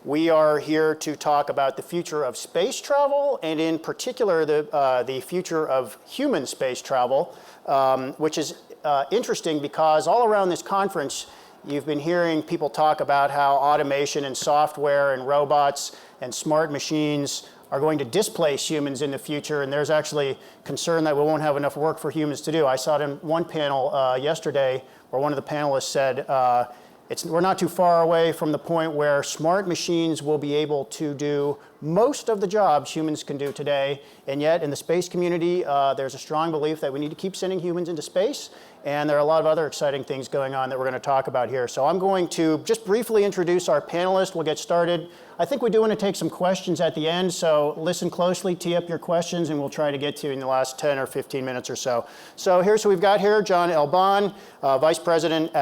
We are here to talk about the future of space travel, and in particular, the future of human space travel, which is interesting because all around this conference, you've been hearing people talk about how automation and software and robots and smart machines are going to displace humans in the future, and there's actually concern that we won't have enough work for humans to do. I saw it in one panel yesterday where one of the panelists said, we're not too far away from the point where smart machines will be able to do most of the jobs humans can do today, and yet in the space community, there's a strong belief that we need to keep sending humans into space, and there are a lot of other exciting things going on that we're going to talk about here. So I'm going to just briefly introduce our panelists. We'll get started. I think we do want to take some questions at the end, so listen closely, tee up your questions, and we'll try to get to you in the last 10 or 15 minutes or so. So here's who we've got here: John Elban, Vice President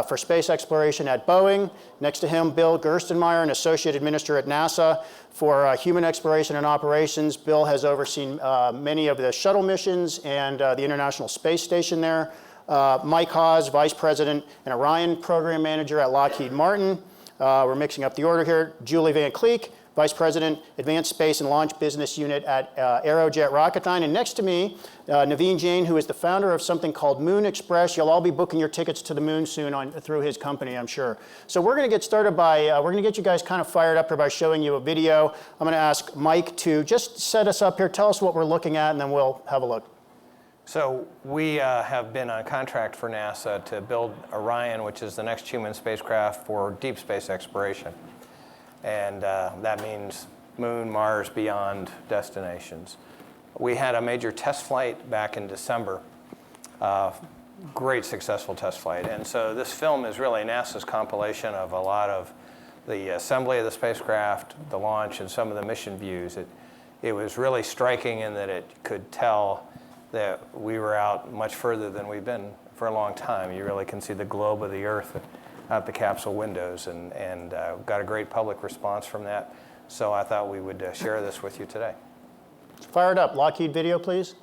for Space Exploration at Boeing. Next to him, Bill Gerstenmaier, an Associate Administrator at NASA for Human Exploration and Operations. Bill has overseen many of the shuttle missions and the International Space Station there. Mike Hawes, Vice President and Orion Program Manager at Lockheed Martin. We're mixing up the order here. Julie Van Cleek, Vice President, Advanced Space and Launch Business Unit at Aerojet Rocketdyne. And next to me, Naveen Jain, who is the founder of something called Moon Express. You'll all be booking your tickets to the moon soon through his company, I'm sure. So we're going to get started by, we're going to get you guys kind of fired up here by showing you a video. I'm going to ask Mike to just set us up here, tell us what we're looking at, and then we'll have a look. So we have been on contract for NASA to build Orion, which is the next human spacecraft for deep space exploration. And that means Moon, Mars, beyond destinations. We had a major test flight back in December, great successful test flight. And so this film is really NASA's compilation of a lot of the assembly of the spacecraft, the launch, and some of the mission views. It was really striking in that it could tell that we were out much further than we've been for a long time. You really can see the globe of the Earth out the capsule windows, and got a great public response from that. So I thought we would share this with you today. Fire it up. Lockheed video, please.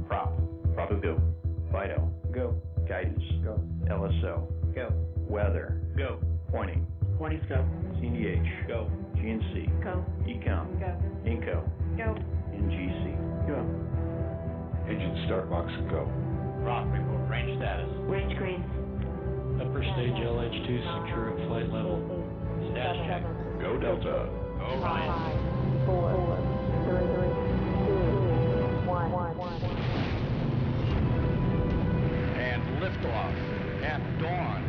Prop is go. Fido. Go. Guidance. Go. LSO. Go. Weather. Go. Pointing. Pointing's go. CDH. Go. GNC. Go. Ecom. Go. Inco. Go. NGC. Go. Engine start box go. Rock report, range status. Range green. Upper stage LH2 secure at flight level. Status check. Go Delta. Go Ryan. 5, 4, 3, 2, 1. And liftoff at dawn.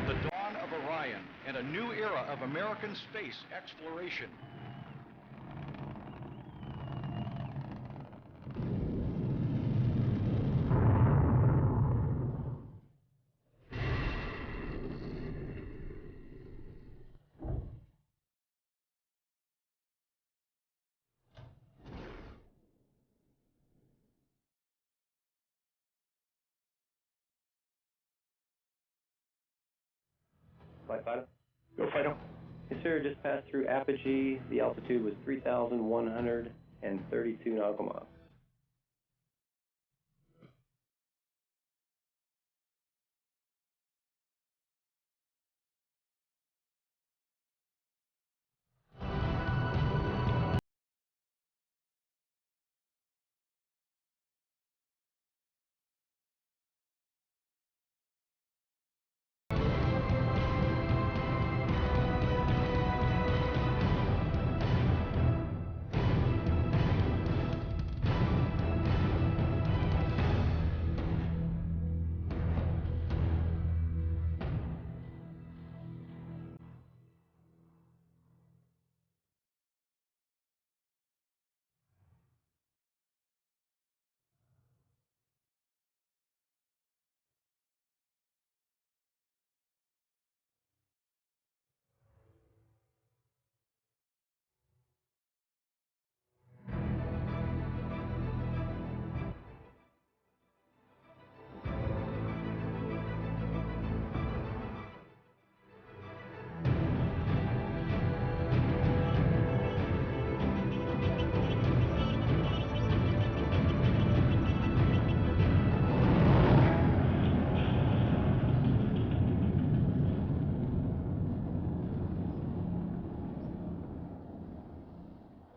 The dawn of Orion and a new era of American space exploration. Flight Fido. Go Fido. Yes, sir. Just passed through apogee. The altitude was 3,132 nautical miles.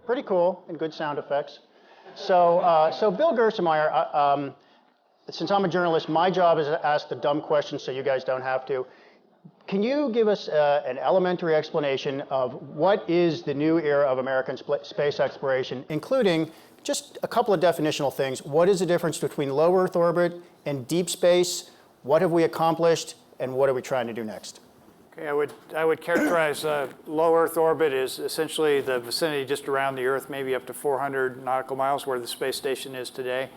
Pretty cool and good sound effects. So Bill Gerstenmaier, since I'm a journalist, my job is to ask the dumb questions so you guys don't have to. Can you give us an elementary explanation of what is the new era of American space exploration, including just a couple of definitional things? What is the difference between low Earth orbit and deep space? What have we accomplished, and what are we trying to do next? Okay, I would characterize low Earth orbit as essentially the vicinity just around the Earth, maybe up to 400 nautical miles, where the space station is today.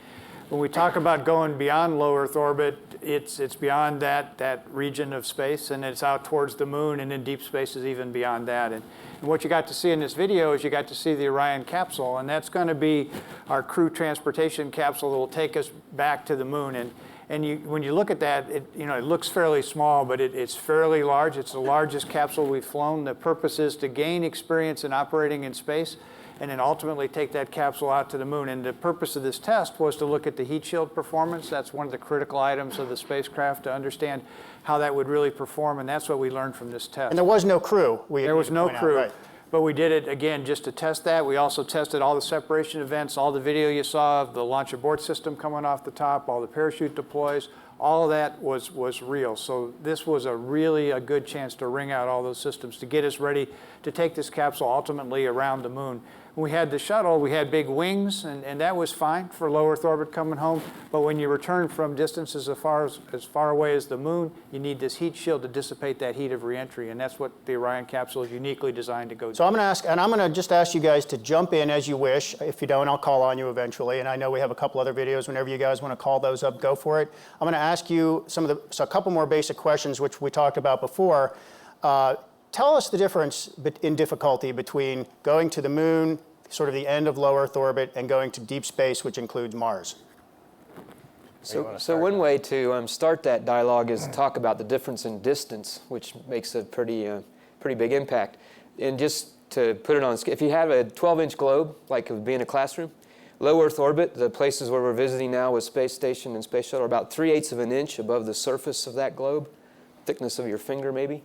When we talk about going beyond low Earth orbit, it's beyond that region of space, and it's out towards the moon, and in deep space is even beyond that. And what you got to see in this video is you got to see the Orion capsule, and that's going to be our crew transportation capsule that will take us back to the moon. And when you look at that, it looks fairly small, but it's fairly large. It's the largest capsule we've flown. The purpose is to gain experience in operating in space, and then ultimately take that capsule out to the moon. And the purpose of this test was to look at the heat shield performance. That's one of the critical items of the spacecraft, to understand how that would really perform, and that's what we learned from this test. And there was no crew. There was no crew, right. But we did it, again, just to test that. We also tested all the separation events, all the video you saw of the launch abort system coming off the top, all the parachute deploys. All of that was real. So this was really a good chance to wring out all those systems to get us ready to take this capsule ultimately around the moon. When we had the shuttle, we had big wings, and that was fine for low Earth orbit coming home. But when you return from distances as far away as the moon, you need this heat shield to dissipate that heat of reentry, and that's what the Orion capsule is uniquely designed to go do. So I'm going to just ask you guys to jump in as you wish. If you don't, I'll call on you eventually. And I know we have a couple other videos. Whenever you guys want to call those up, go for it. I'm going to ask you a couple more basic questions, which we talked about before. Tell us the difference in difficulty between going to the moon, sort of the end of low Earth orbit, and going to deep space, which includes Mars. So one way to start that dialogue is to talk about the difference in distance, which makes a pretty big impact. And just to put it on, if you have a 12-inch globe, like it would be in a classroom, low Earth orbit, the places where we're visiting now with Space Station and Space Shuttle, are about 3/8 of an inch above the surface of that globe, thickness of your finger maybe.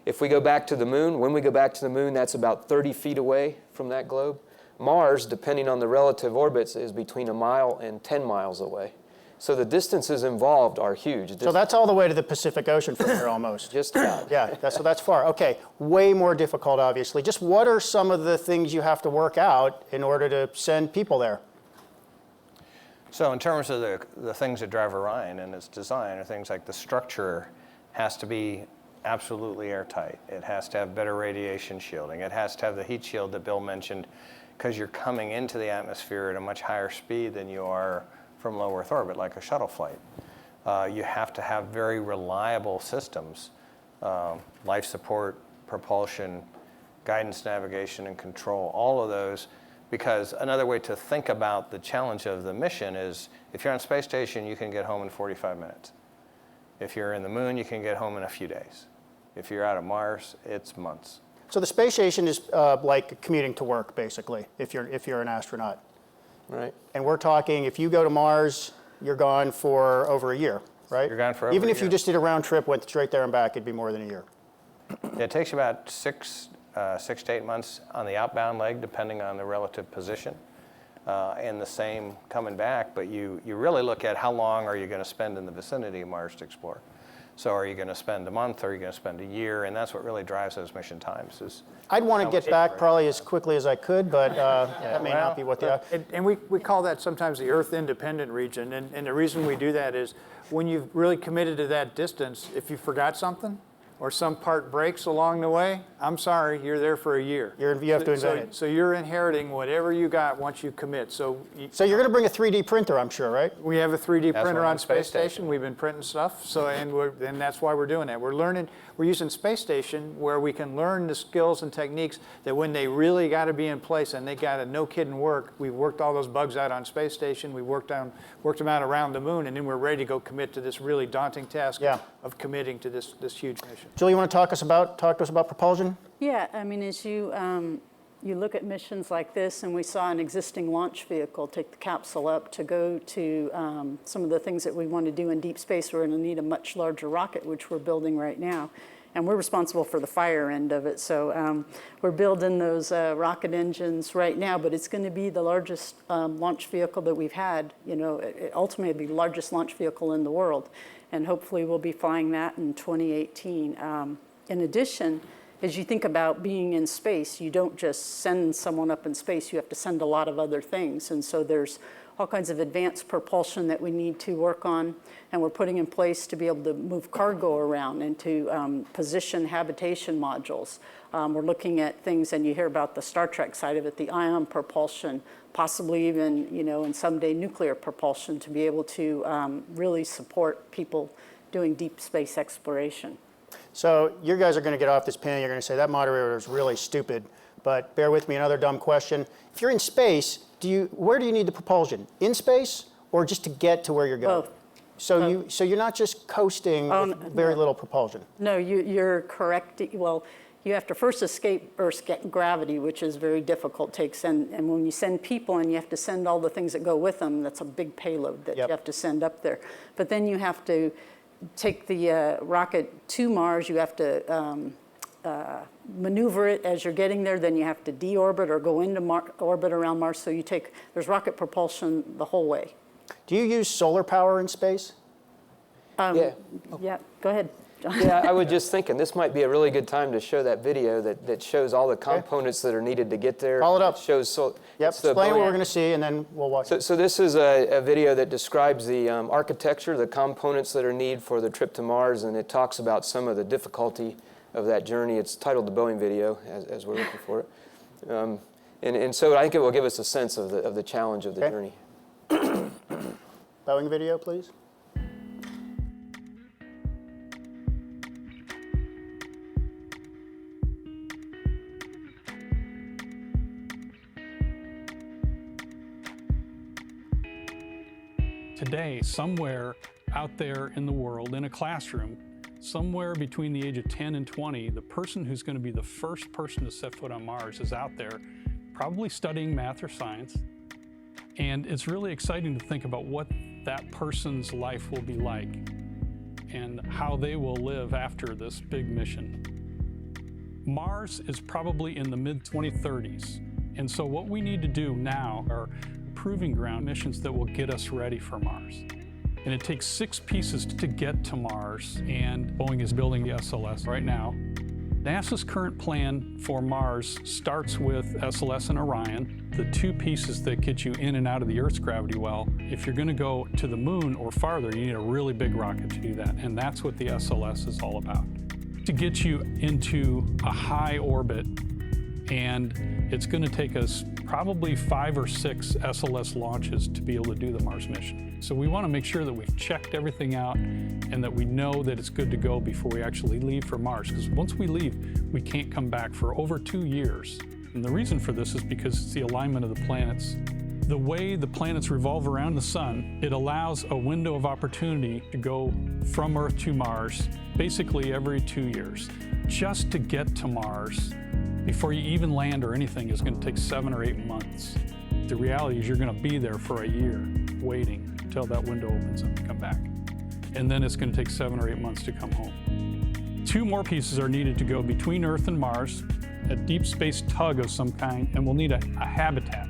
If we go back to the moon, when we go back to the moon, that's about 30 feet away from that globe. Mars, depending on the relative orbits, is between 1 mile and 10 miles away. So the distances involved are huge. So that's all the way to the Pacific Ocean from here almost. Just about. Yeah, so that's far. Okay, way more difficult, obviously. Just what are some of the things you have to work out in order to send people there? So in terms of the things that drive Orion and its design are things like the structure has to be absolutely airtight. It has to have better radiation shielding. It has to have the heat shield that Bill mentioned, because you're coming into the atmosphere at a much higher speed than you are from low Earth orbit, like a shuttle flight. You have to have very reliable systems, life support, propulsion, guidance, navigation, and control, all of those. Because another way to think about the challenge of the mission is, if you're on space station, you can get home in 45 minutes. If you're in the moon, you can get home in a few days. If you're out at Mars, it's months. So the space station is like commuting to work, basically, if you're an astronaut. Right. And we're talking, if you go to Mars, you're gone for over a year, right? You're gone for over Even a if you year. just did a round trip, went straight there and back, it'd be more than a year. It takes about 6 to 8 months on the outbound leg, depending on the relative position, and the same coming back. But you really look at how long are you going to spend in the vicinity of Mars to explore. So are you going to spend a month, or are you going to spend a year? And that's what really drives those mission times. I'd want to get back probably as quickly as I could, but that may not be what the... And we call that sometimes the Earth independent region. And the reason we do that is when you've really committed to that distance, if you forgot something or some part breaks along the way, I'm sorry, you're there for a year. You have to invent it. So you're inheriting whatever you got once you commit. So you're going to bring a 3D printer, I'm sure, right? we have a 3D That's printer right, on Space Station. We've been printing stuff, and that's why we're doing that. We're using Space Station where we can learn the skills and techniques that when they really got to be in place and they got to no kidding work, we've worked all those bugs out on Space Station. We worked them out around the moon, and then we're ready to go commit to this really daunting task of committing to this huge mission. Julie, you want to talk to us about propulsion? Yeah, I mean, as you look at missions like this, and we saw an existing launch vehicle take the capsule up to go to some of the things that we want to do in deep space. We're going to need a much larger rocket, which we're building right now. and we're responsible for the fire end of it. So we're building those rocket engines right now, but it's going to be the largest launch vehicle that we've had. You know, ultimately it'll be the largest launch vehicle in the world, and hopefully we'll be flying that in 2018. In addition, as you think about being in space, you don't just send someone up in space, you have to send a lot of other things. And so there's all kinds of advanced propulsion that we need to work on, and we're putting in place to be able to move cargo around and to position habitation modules. We're looking at things, and you hear about the Star Trek side of it, the ion propulsion, possibly even, you know, and someday nuclear propulsion to be able to really support people doing deep space exploration. So you guys are going to get off this panel, you're going to say that moderator is really stupid, but bear with me, another dumb question. If you're in space, where do you need the propulsion? In space or just to get to where you're going? Both. So you're not just coasting with very little propulsion? No, you're correct. Well, you have to first escape Earth's gravity, which is very difficult. And when you send people and you have to send all the things that go with them, that's a big payload that you have to send up there. But then you have to take the rocket to Mars. You have to maneuver it as you're getting there. Then you have to deorbit or go into orbit around Mars. So there's rocket propulsion the whole way. Do you use solar power in space? Yeah, go ahead, John. Yeah, I was just thinking this might be a really good time to show that video that shows all the components that are needed to get there. Call it up. Explain what we're going to see, and then we'll watch it. So this is a video that describes the architecture, the components that are needed for the trip to Mars, and it talks about some of the difficulty of that journey. It's titled the Boeing video, as we're looking for it. And so I think it will give us a sense of the challenge of the journey. Boeing video, please. Today, somewhere out there in the world, in a classroom, somewhere between the age of 10 and 20, the person who's going to be the first person to set foot on Mars is out there, probably studying math or science. And it's really exciting to think about what that person's life will be like and how they will live after this big mission. Mars is probably in the mid-2030s. And so what we need to do now are proving ground missions that will get us ready for Mars. And it takes 6 pieces to get to Mars, and Boeing is building the SLS right now. NASA's current plan for Mars starts with SLS and Orion, the 2 pieces that get you in and out of the Earth's gravity well. If you're going to go to the moon or farther, you need a really big rocket to do that, and that's what the SLS is all about. To get you into a high orbit, and it's going to take us probably 5 or 6 SLS launches to be able to do the Mars mission. So we want to make sure that we've checked everything out and that we know that it's good to go before we actually leave for Mars. Because once we leave, we can't come back for over 2 years. And the reason for this is because it's the alignment of the planets. The way the planets revolve around the sun, it allows a window of opportunity to go from Earth to Mars basically every 2 years. Just to get to Mars, before you even land or anything, is going to take 7 or 8 months. The reality is you're going to be there for a year waiting until that window opens up to come back. And then it's going to take 7 or 8 months to come home. 2 more pieces are needed to go between Earth and Mars, a deep space tug of some kind, and we'll need a habitat.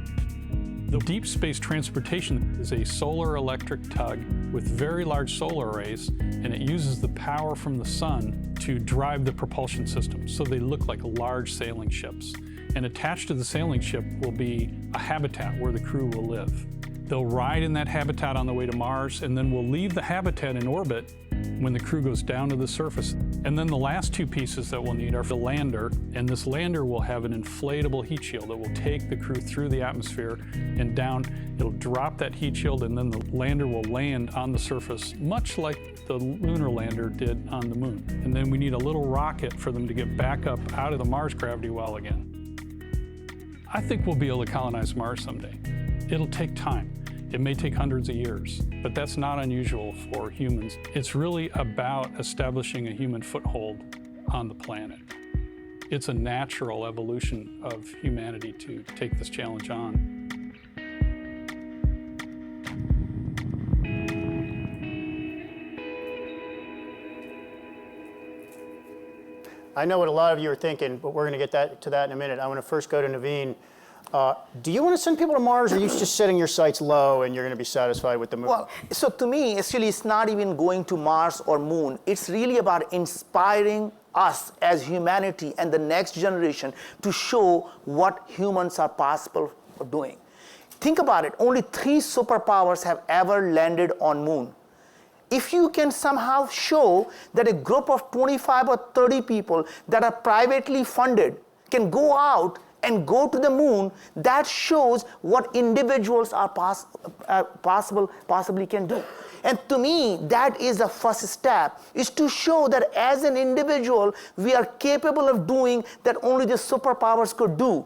The deep space transportation is a solar electric tug with very large solar arrays, and it uses the power from the sun to drive the propulsion system. So they look like large sailing ships. And attached to the sailing ship will be a habitat where the crew will live. They'll ride in that habitat on the way to Mars, and then we'll leave the habitat in orbit when the crew goes down to the surface. And then the last 2 pieces that we'll need are the lander, and this lander will have an inflatable heat shield that will take the crew through the atmosphere and down. It'll drop that heat shield, and then the lander will land on the surface, much like the lunar lander did on the moon. And then we need a little rocket for them to get back up out of the Mars gravity well again. I think we'll be able to colonize Mars someday. It'll take time. It may take hundreds of years, but that's not unusual for humans. It's really about establishing a human foothold on the planet. It's a natural evolution of humanity to take this challenge on. I know what a lot of you are thinking, but we're going to get to that in a minute. I want to first go to Naveen. Do you want to send people to Mars, or are you just setting your sights low and you're going to be satisfied with the moon? Well, so to me, actually, it's not even going to Mars or moon. It's really about inspiring us as humanity and the next generation to show what humans are possible of doing. Think about it. Only 3 superpowers have ever landed on moon. If you can somehow show that a group of 25 or 30 people that are privately funded can go out and go to the moon, that shows what individuals are possibly can do. And to me, that is the first step, is to show that as an individual, we are capable of doing that only the superpowers could do.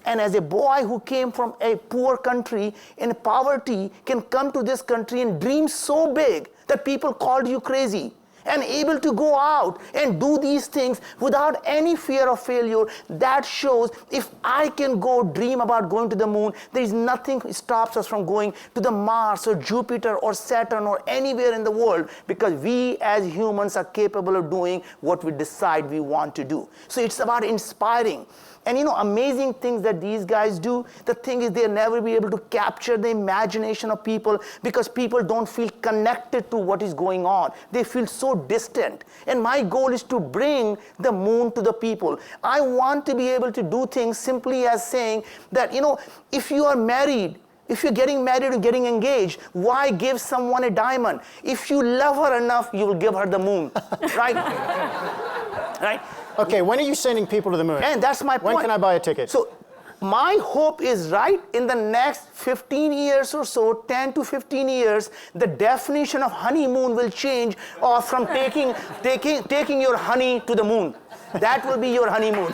And as a boy who came from a poor country in poverty can come to this country and dream so big that people called you crazy, and able to go out and do these things without any fear of failure, that shows if I can go dream about going to the moon, there is nothing stops us from going to the Mars or Jupiter or Saturn or anywhere in the world, because we as humans are capable of doing what we decide we want to do. So it's about inspiring. And amazing things that these guys do, the thing is they'll never be able to capture the imagination of people, because people don't feel connected to what is going on. They feel so distant. And my goal is to bring the moon to the people. I want to be able to do things simply as saying that, if you are married, if you're getting married or getting engaged, why give someone a diamond? If you love her enough, you will give her the moon, right? Right? Okay, when are you sending people to the moon? And that's my point. When can I buy a ticket? So my hope is right in the next 15 years or so, 10 to 15 years, the definition of honeymoon will change from taking your honey to the moon. That will be your honeymoon.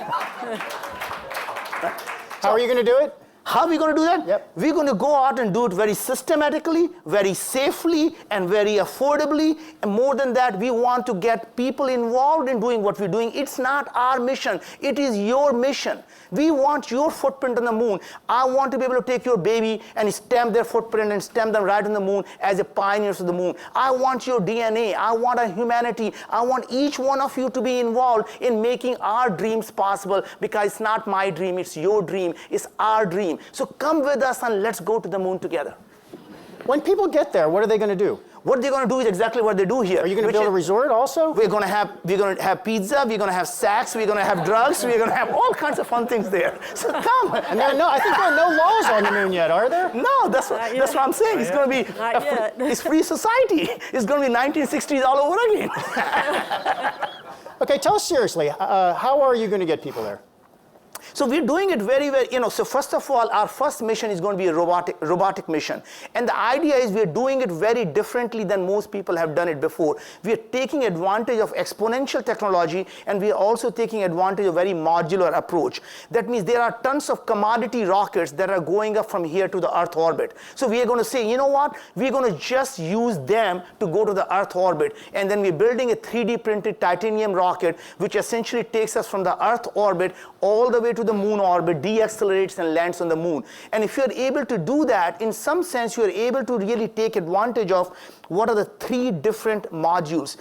How are you going to do it? How are we going to do that? Yep. We're going to go out and do it very systematically, very safely, and very affordably. And more than that, we want to get people involved in doing what we're doing. It's not our mission. It is your mission. We want your footprint on the moon. I want to be able to take your baby and stamp their footprint and stamp them right on the moon as a pioneers of the moon. I want your DNA. I want our humanity. I want each one of you to be involved in making our dreams possible, because it's not my dream, it's your dream, it's our dream. So come with us and let's go to the moon together. When people get there, what are they going to do? What they're going to do is exactly what they do here. Are you going to build a resort also? We're going to have pizza, we're going to have sex, we're going to have drugs, we're going to have all kinds of fun things there. So come. And I think there are no laws on the moon yet, are there? No, that's what I'm saying. It's going to be it's free society. It's going to be 1960s all over again. Okay, tell us seriously, how are you going to get people there? So we're doing it very, very, so first of all, our first mission is going to be a robotic mission. And the idea is we're doing it very differently than most people have done it before. We're taking advantage of exponential technology, and we're also taking advantage of a very modular approach. That means there are tons of commodity rockets that are going up from here to the Earth orbit. So we are going to say, you know what? We're going to just use them to go to the Earth orbit. And then we're building a 3D printed titanium rocket, which essentially takes us from the Earth orbit all the way to the moon orbit, deaccelerates and lands on the moon. And if you're able to do that, in some sense, you're able to really take advantage of what are the 3 different modules.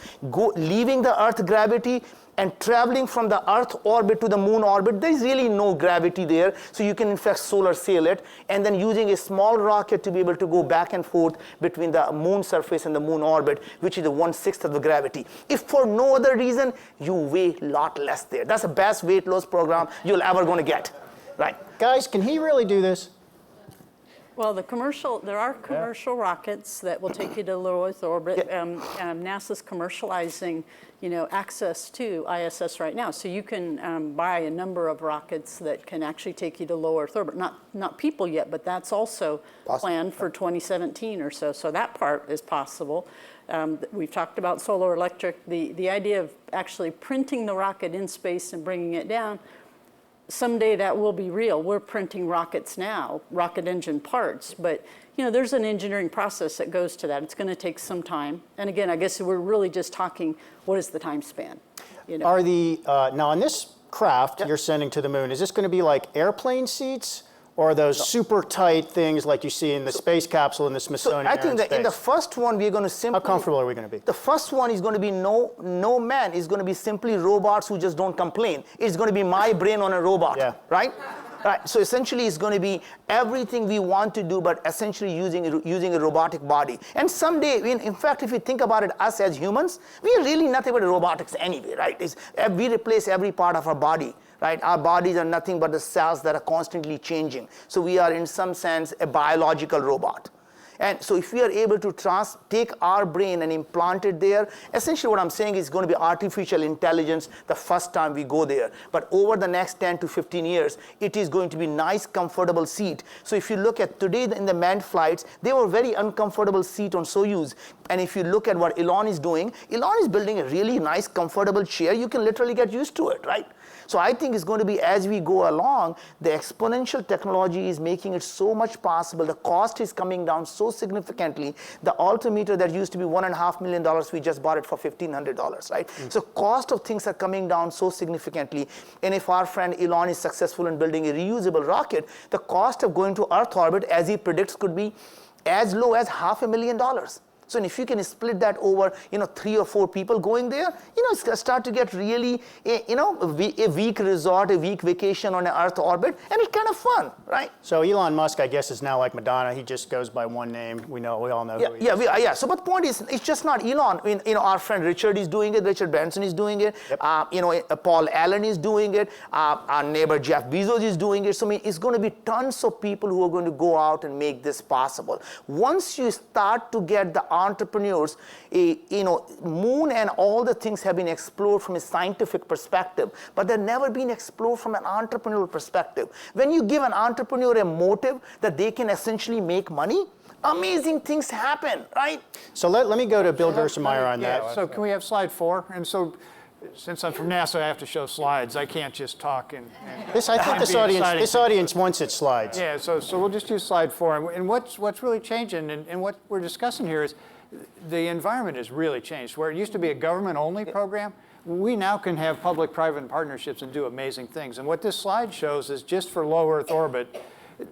Leaving the Earth gravity and traveling from the Earth orbit to the moon orbit. There's really no gravity there, so you can in fact solar sail it, and then using a small rocket to be able to go back and forth between the moon surface and the moon orbit, which is the 1/6 of the gravity. If for no other reason, you weigh a lot less there. That's the best weight loss program you'll ever going to get, right? Guys, can he really do this? Well, there are commercial rockets that will take you to low Earth orbit. NASA's commercializing, access to ISS right now. So you can buy a number of rockets that can actually take you to low Earth orbit. Not people yet, but that's also planned for 2017 or so. So that part is possible. We've talked about solar electric. The idea of actually printing the rocket in space and bringing it down, someday that will be real. We're printing rockets now, rocket engine parts, but there's an engineering process that goes to that. It's going to take some time. And again, I guess we're really just talking, what is the time span? Are now on this craft you're sending to the moon, is this going to be like airplane seats, Or are those super tight things like you see in the space capsule in the Smithsonian? I think that in the first one, we're going to simply... How comfortable are we going to be? The first one is going to be no man. It's going to be simply robots who just don't complain. It's going to be my brain on a robot, right? Right. So essentially, it's going to be everything we want to do, but essentially using a robotic body. And someday, in fact, if you think about it, us as humans, we are really nothing but robotics anyway, right? We replace every part of our body. Right? Our bodies are nothing but the cells that are constantly changing. So we are, in some sense, a biological robot. And so if we are able to take our brain and implant it there, essentially what I'm saying is going to be artificial intelligence the first time we go there. But over the next 10 to 15 years, it is going to be nice, comfortable seat. So if you look at today in the manned flights, they were very uncomfortable seat on Soyuz. And if you look at what Elon is doing, Elon is building a really nice, comfortable chair. You can literally get used to it, right? So I think it's going to be, as we go along, the exponential technology is making it so much possible. The cost is coming down so significantly. The altimeter that used to be $1.5 million, we just bought it for $1,500, right? So cost of things are coming down so significantly. And if our friend Elon is successful in building a reusable rocket, the cost of going to Earth orbit, as he predicts, could be as low as $500,000. So if you can split that over, 3 or 4 people going there, it's going to start to get really, a week resort, a week vacation on an Earth orbit, and it's kind of fun, right? So Elon Musk, I guess, is now like Madonna. He just goes by one name. We all know who he is. So, but the point is, it's just not Elon. Our friend Richard is doing it. Richard Branson is doing it. Yep. Paul Allen is doing it. Our neighbor Jeff Bezos is doing it. So, it's going to be tons of people who are going to go out and make this possible. Once you start to get the entrepreneurs, moon and all the things have been explored from a scientific perspective, but they've never been explored from an entrepreneurial perspective. When you give an entrepreneur a motive that they can essentially make money, amazing things happen, right? So let me go to Bill Gerstenmaier on that. So can we have slide 4? And so, since I'm from NASA, I have to show slides. I can't just talk and I think this audience wants its slides. Yeah, so we'll just use slide 4. And what's really changing, and what we're discussing here is the environment has really changed. Where it used to be a government-only program, we now can have public-private partnerships and do amazing things. And what this slide shows is just for low Earth orbit,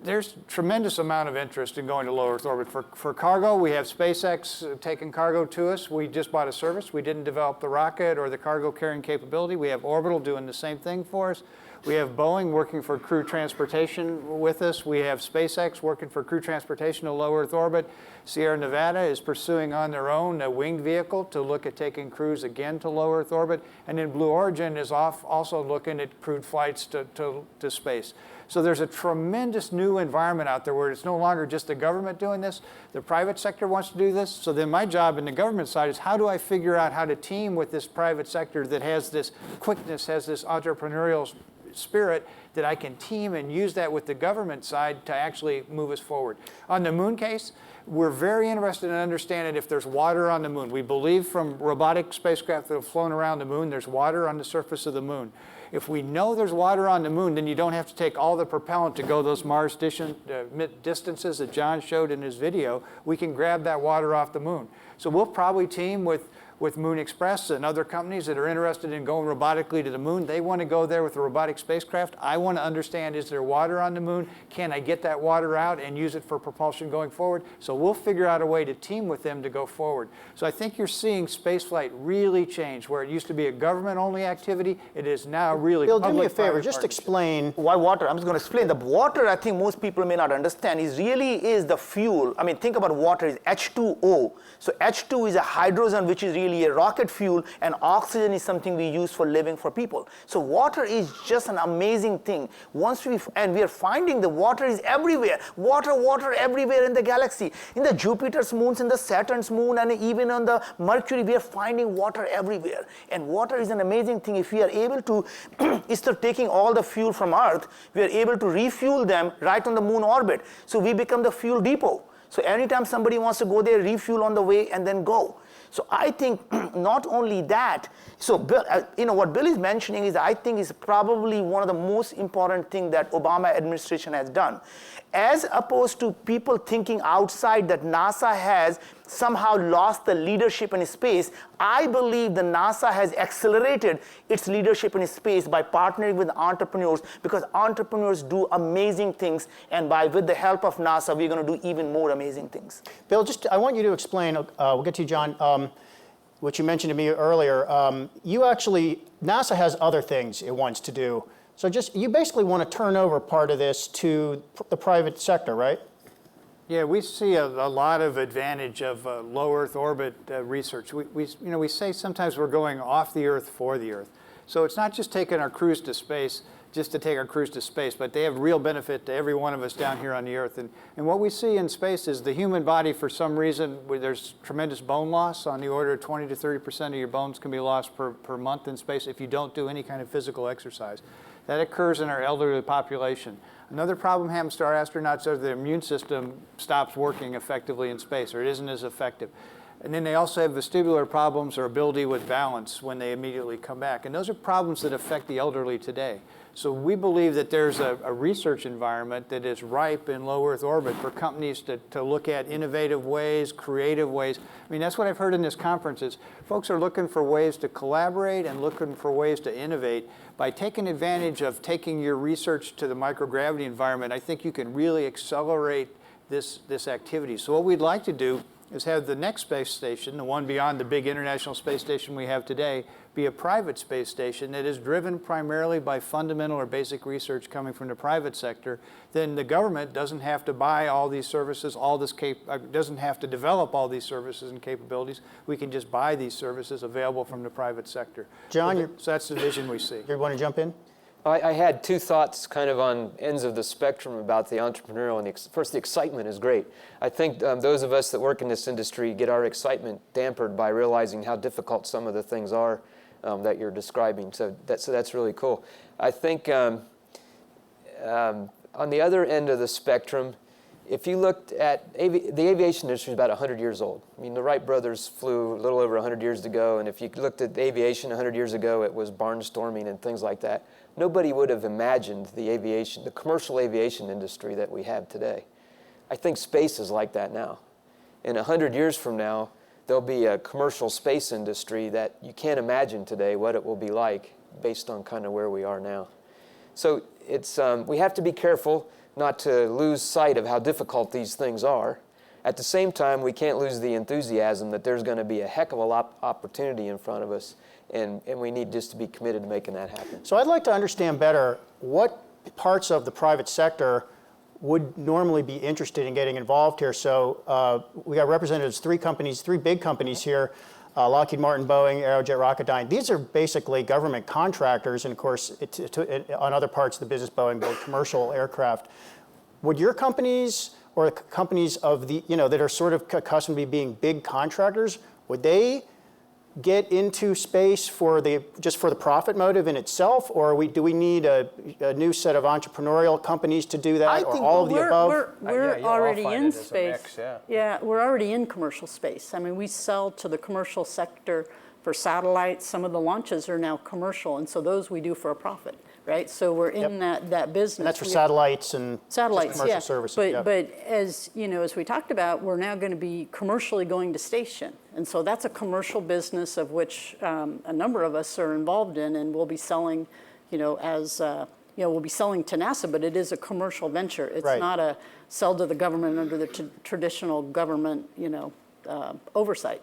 there's tremendous amount of interest in going to low Earth orbit. For cargo, we have SpaceX taking cargo to us. We just bought a service. We didn't develop the rocket or the cargo carrying capability. We have Orbital doing the same thing for us. We have Boeing working for crew transportation with us. We have SpaceX working for crew transportation to low Earth orbit. Sierra Nevada is pursuing on their own a winged vehicle to look at taking crews again to low Earth orbit. And then Blue Origin is also looking at crewed flights to space. So there's a tremendous new environment out there where it's no longer just the government doing this. The private sector wants to do this. So then my job in the government side is how do I figure out how to team with this private sector that has this quickness, has this entrepreneurial spirit, that I can team and use that with the government side to actually move us forward. On the moon case, we're very interested in understanding if there's water on the moon. We believe from robotic spacecraft that have flown around the moon, there's water on the surface of the moon. If we know there's water on the moon, then you don't have to take all the propellant to go those Mars distances that John showed in his video. We can grab that water off the moon. So we'll probably team with Moon Express and other companies that are interested in going robotically to the moon. They want to go there with a robotic spacecraft. I want to understand, is there water on the moon? Can I get that water out and use it for propulsion going forward? So we'll figure out a way to team with them to go forward. So I think you're seeing spaceflight really change. Where it used to be a government-only activity, it is now really Bill, do me a favor, just explain. Why water? I'm just going to explain. The water, I think most people may not understand, is the fuel. I mean, think about water is H2O. So H2 is a hydrogen, which is really a rocket fuel, and oxygen is something we use for living for people. So water is just an amazing thing. We are finding the water is everywhere. Water everywhere in the galaxy. In the Jupiter's moons, in the Saturn's moon, and even on the Mercury, we are finding water everywhere. And water is an amazing thing. If we are able to, instead of taking all the fuel from Earth, we are able to refuel them right on the moon orbit. So we become the fuel depot. So anytime somebody wants to go there, refuel on the way and then go. So I think not only that, so Bill, what Bill is mentioning is I think is probably one of the most important things that Obama administration has done. As opposed to people thinking outside that NASA has somehow lost the leadership in space. I believe the NASA has accelerated its leadership in space by partnering with entrepreneurs, because entrepreneurs do amazing things, and with the help of NASA, we're going to do even more amazing things. Bill, I want you to explain, we'll get to you, John, what you mentioned to me earlier. NASA has other things it wants to do. So you basically want to turn over part of this to the private sector, right? Yeah, we see a lot of advantage of low Earth orbit research. We say sometimes we're going off the Earth for the Earth. So it's not just taking our crews to space just to take our crews to space, but they have real benefit to every one of us down here on the Earth. And what we see in space is the human body, for some reason, there's tremendous bone loss, on the order of 20 to 30% of your bones can be lost per month in space if you don't do any kind of physical exercise. That occurs in our elderly population. Another problem happens to our astronauts is their immune system stops working effectively in space, or it isn't as effective. And then they also have vestibular problems or ability with balance when they immediately come back. And those are problems that affect the elderly today. So we believe that there's a research environment that is ripe in low Earth orbit for companies to look at innovative ways, creative ways. I mean, that's what I've heard in this conference is folks are looking for ways to collaborate and looking for ways to innovate. By taking advantage of taking your research to the microgravity environment, I think you can really accelerate this activity. So what we'd like to do is have the next space station, the one beyond the big International Space Station we have today, be a private space station that is driven primarily by fundamental or basic research coming from the private sector. Then the government doesn't have to buy all these services, doesn't have to develop all these services and capabilities. We can just buy these services available from the private sector. John, so that's the vision we see. You want to jump in? I had two thoughts kind of on ends of the spectrum about the entrepreneurial. And first, the excitement is great. I think those of us that work in this industry get our excitement dampered by realizing how difficult some of the things are that you're describing. So that's really cool. I think on the other end of the spectrum, if you looked at the aviation industry is about 100 years old. I mean, the Wright brothers flew a little over 100 years ago, and if you looked at aviation 100 years ago, it was barnstorming and things like that. Nobody would have imagined the commercial aviation industry that we have today. I think space is like that now. In 100 years from now, there'll be a commercial space industry that you can't imagine today what it will be like based on kind of where we are now. So we have to be careful not to lose sight of how difficult these things are. At the same time, we can't lose the enthusiasm that there's going to be a heck of a lot opportunity in front of us, and we need just to be committed to making that happen. So I'd like to understand better what parts of the private sector would normally be interested in getting involved here. So we got representatives, three big companies here, Lockheed Martin, Boeing, Aerojet Rocketdyne. These are basically government contractors, and of course, on other parts of the business, Boeing build commercial aircraft. Would your companies or companies of that are sort of accustomed to being big contractors, would they get into space just for the profit motive in itself, or do we need a new set of entrepreneurial companies to do that, or all of the above? We're already in space. Mix, yeah, we're already in commercial space. I mean, we sell to the commercial sector for satellites. Some of the launches are now commercial, and so those we do for a profit, right? So we're in that business. And that's for satellites and commercial services. But as as we talked about, we're now going to be commercially going to station, and so that's a commercial business of which a number of us are involved in, and we'll be selling, we'll be selling to NASA, but it is a commercial venture. It's not a sell to the government under the traditional government, oversight.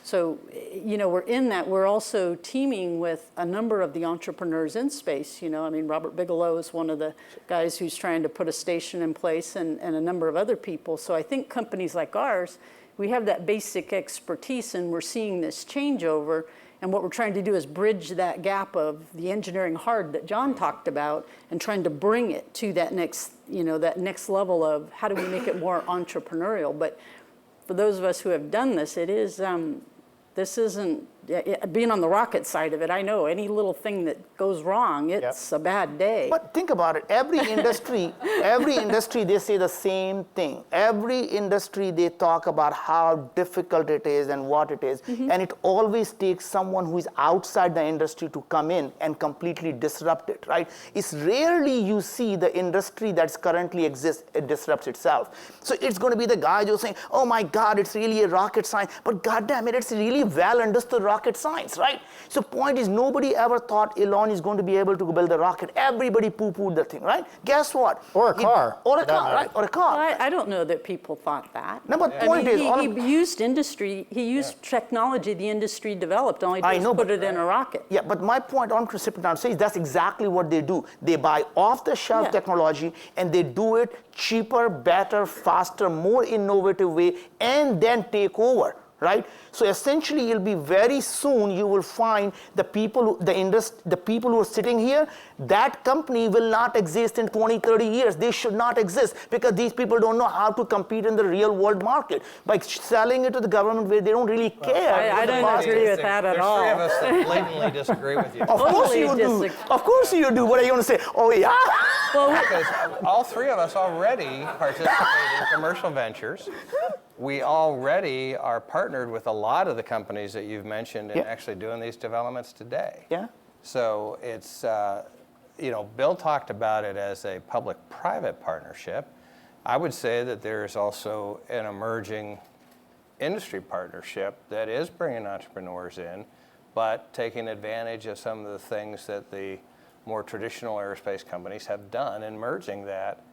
So, we're in that. We're also teaming with a number of the entrepreneurs in space. Robert Bigelow is one of the guys who's trying to put a station in place, and a number of other people. So I think companies like ours, we have that basic expertise, and we're seeing this changeover. And what we're trying to do is bridge that gap of the engineering hard that John talked about, and trying to bring it to that next level of how do we make it more entrepreneurial. But for those of us who have done this, it is this isn't being on the rocket side of it, I know any little thing that goes wrong, it's a bad day. But think about it. Every industry, they say the same thing. Every industry, they talk about how difficult it is and what it is. And it always takes someone who is outside the industry to come in and completely disrupt it, right? It's rarely you see the industry that's currently exists, it disrupts itself. So it's going to be the guy who's saying, oh my God, it's really a rocket science. But goddamn it, it's really well understood rocket science, right? So point is, nobody ever thought Elon is going to be able to build a rocket. Everybody poo-pooed the thing, right? Guess what? Or a car. Or a car, right? Or a car. Well, I don't know that people thought that. No, but point is, he used industry, he used technology the industry developed, only to put it in a rocket. Yeah, but my point on Precipitant says that's exactly what they do. They buy off-the-shelf technology and they do it cheaper, better, faster, more innovative way, and then take over. Right? So essentially, you'll be very soon, you will find the people, the people who are sitting here, that company will not exist in 20, 30 years. They should not exist because these people don't know how to compete in the real world market. By selling it to the government where they don't really care. I don't agree with that at all. There's three of us that blatantly disagree with you. Of course you do. Of course you do. What are you going to say? Oh, yeah. Well, because all three of us already participate in commercial ventures. We already are partnered with a lot of the companies that you've mentioned in actually doing these developments today. Yeah. So it's, Bill talked about it as a public-private partnership. I would say that there's also an emerging industry partnership that is bringing entrepreneurs in, but taking advantage of some of the things that the more traditional aerospace companies have done and merging that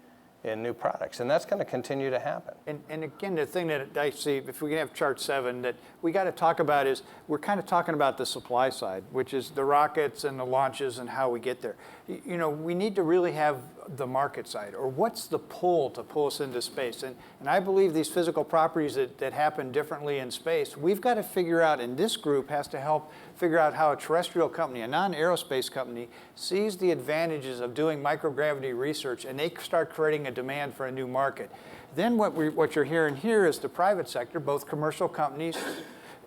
in new products, and that's going to continue to happen. And again, the thing that I see, if we can have chart 7, that we got to talk about is we're kind of talking about the supply side, which is the rockets and the launches and how we get there. We need to really have the market side, or what's the pull to pull us into space? And I believe these physical properties that happen differently in space, we've got to figure out, and this group has to help figure out how a terrestrial company, a non-aerospace company, sees the advantages of doing microgravity research, and they start creating a demand for a new market. Then what you're hearing here is the private sector, both commercial companies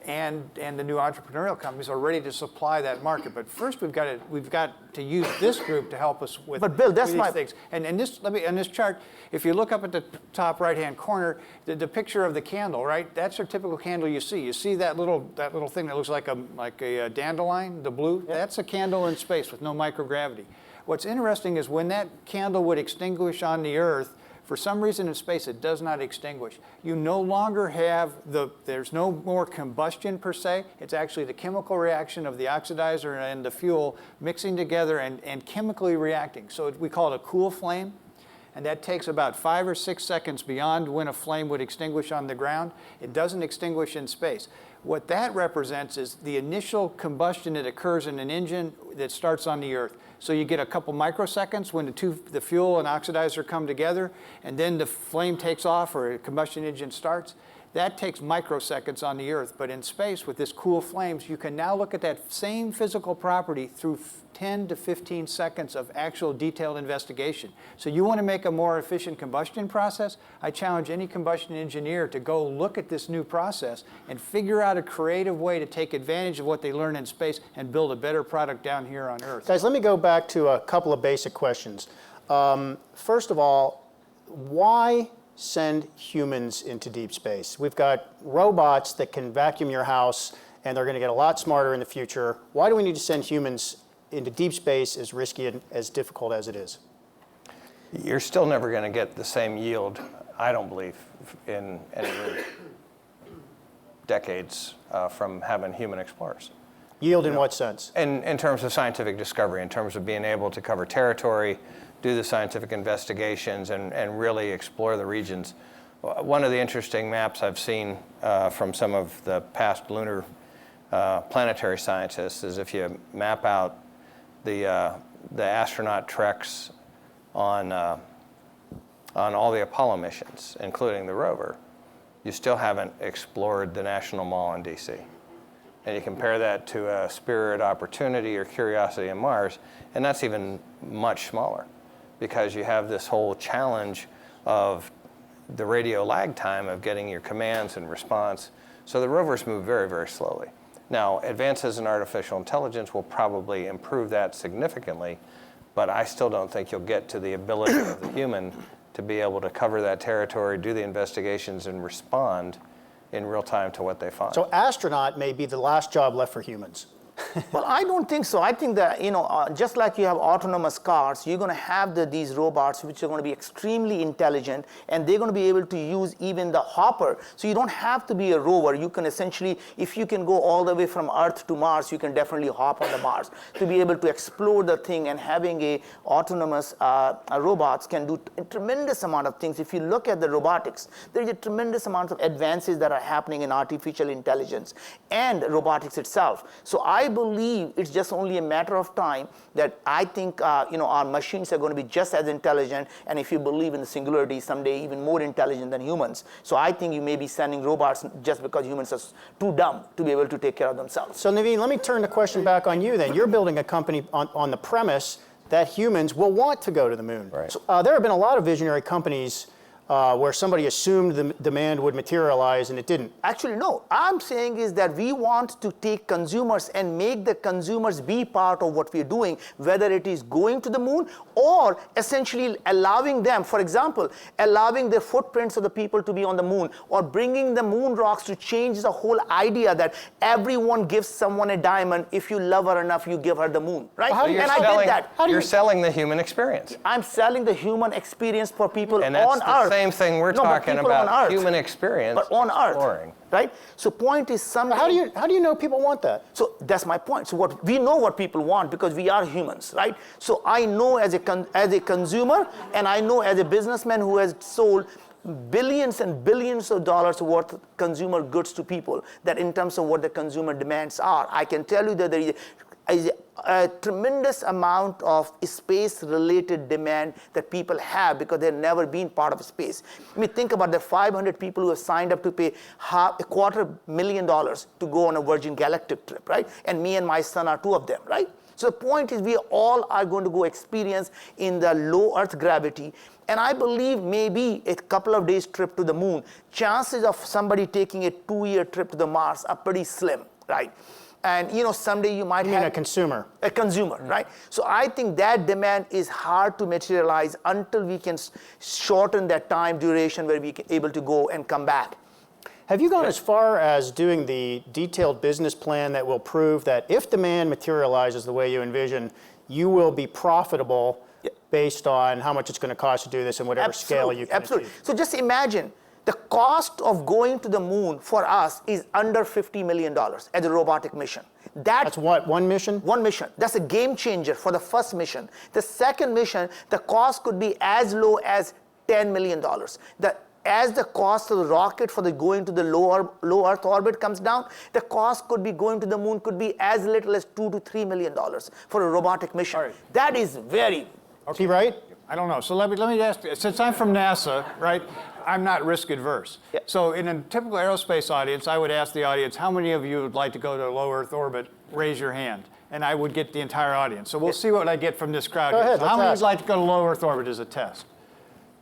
and the new entrepreneurial companies are ready to supply that market. But first, we've got to use this group to help us with. But Bill, that's these things. And on this chart, if you look up at the top right-hand corner, the picture of the candle, right? That's your typical candle you see. You see that little thing that looks like a dandelion, the blue. Yeah. That's a candle in space with no microgravity. What's interesting is when that candle would extinguish on the Earth, for some reason in space, it does not extinguish. You no longer have there's no more combustion per se. It's actually the chemical reaction of the oxidizer and the fuel mixing together and chemically reacting. So we call it a cool flame. And that takes about 5 or 6 seconds beyond when a flame would extinguish on the ground. It doesn't extinguish in space. What that represents is the initial combustion that occurs in an engine that starts on the Earth. So you get a couple microseconds when the fuel and oxidizer come together, and then the flame takes off or a combustion engine starts. That takes microseconds on the Earth, but in space with this cool flames, you can now look at that same physical property through 10 to 15 seconds of actual detailed investigation. So you want to make a more efficient combustion process? I challenge any combustion engineer to go look at this new process and figure out a creative way to take advantage of what they learn in space and build a better product down here on Earth. Guys, let me go back to a couple of basic questions. First of all, why send humans into deep space? We've got robots that can vacuum your house, and they're going to get a lot smarter in the future. Why do we need to send humans into deep space, as risky and as difficult as it is? You're still never going to get the same yield, I don't believe, in any decades from having human explorers. Yield in what sense? In terms of scientific discovery, in terms of being able to cover territory, do the scientific investigations, and really explore the regions. One of the interesting maps I've seen from some of the past lunar planetary scientists is if you map out the astronaut treks on all the Apollo missions, including the rover, you still haven't explored the National Mall in DC. And you compare that to a Spirit, Opportunity, or Curiosity on Mars, and that's even much smaller, because you have this whole challenge of the radio lag time of getting your commands and response. So the rovers move very, very slowly. Now, advances in artificial intelligence will probably improve that significantly, but I still don't think you'll get to the ability of the human to be able to cover that territory, do the investigations, and respond in real time to what they find. So astronaut may be the last job left for humans. Well, I don't think so. I think that, just like you have autonomous cars, you're going to have these robots which are going to be extremely intelligent, and they're going to be able to use even the hopper. So you don't have to be a rover. You can essentially, if you can go all the way from Earth to Mars, you can definitely hop on the Mars to be able to explore the thing. And having a autonomous robots can do a tremendous amount of things. If you look at the robotics, there is a tremendous amount of advances that are happening in artificial intelligence and robotics itself. So I believe it's just only a matter of time that I think our machines are going to be just as intelligent, and if you believe in the singularity, someday even more intelligent than humans. So I think you may be sending robots just because humans are too dumb to be able to take care of themselves. So Naveen, let me turn the question back on you then. You're building a company on the premise that humans will want to go to the moon. Right. So, there have been a lot of visionary companies where somebody assumed the demand would materialize and it didn't. Actually, no. I'm saying is that we want to take consumers and make the consumers be part of what we're doing, whether it is going to the moon or essentially allowing them, for example, allowing the footprints of the people to be on the moon, or bringing the moon rocks to change the whole idea that everyone gives someone a diamond. If you love her enough, you give her the moon, right? So And I did that. You're selling the human experience. I'm selling the human experience for people And that's on the Earth. same thing we're talking people on about, Earth. human experience, But on exploring. Earth, right? So point is something. How do you know people want that? So that's my point. So we know what people want because we are humans, right? So I know as a consumer, and I know as a businessman who has sold billions and billions of dollars worth of consumer goods to people, that in terms of what the consumer demands are, I can tell you that there is a tremendous amount of space-related demand that people have because they've never been part of space. I mean, think about the 500 people who have signed up to pay $250,000 to go on a Virgin Galactic trip, right? And me and my son are two of them, right? So the point is we all are going to go experience in the low Earth gravity. And I believe maybe a couple of days trip to the moon, chances of somebody taking a 2-year trip to the Mars are pretty slim, right? And someday you might have a consumer. A consumer, right? So I think that demand is hard to materialize until we can shorten that time duration where we can able to go and come back. Have you gone as far as doing the detailed business plan that will prove that if demand materializes the way you envision, you will be profitable based on how much it's going to cost to do this and whatever scale you can achieve? So just imagine the cost of going to the moon for us is under $50 million as a robotic mission. That's what, one mission? One mission. That's a game changer for the first mission. The second mission, the cost could be as low as $10 million. As the cost of the rocket for going to the low Earth orbit comes down, the cost could be going to the moon could be as little as $2 to $3 million for a robotic mission. Right. That is very... Is he right? I don't know. So let me ask you, since I'm from NASA, right, I'm not risk adverse. Yeah. So in a typical aerospace audience, I would ask the audience, how many of you would like to go to low Earth orbit? Raise your hand. And I would get the entire audience. So we'll see what I get from this crowd. Go ahead, So how many let's would like to go to low Earth orbit as a test?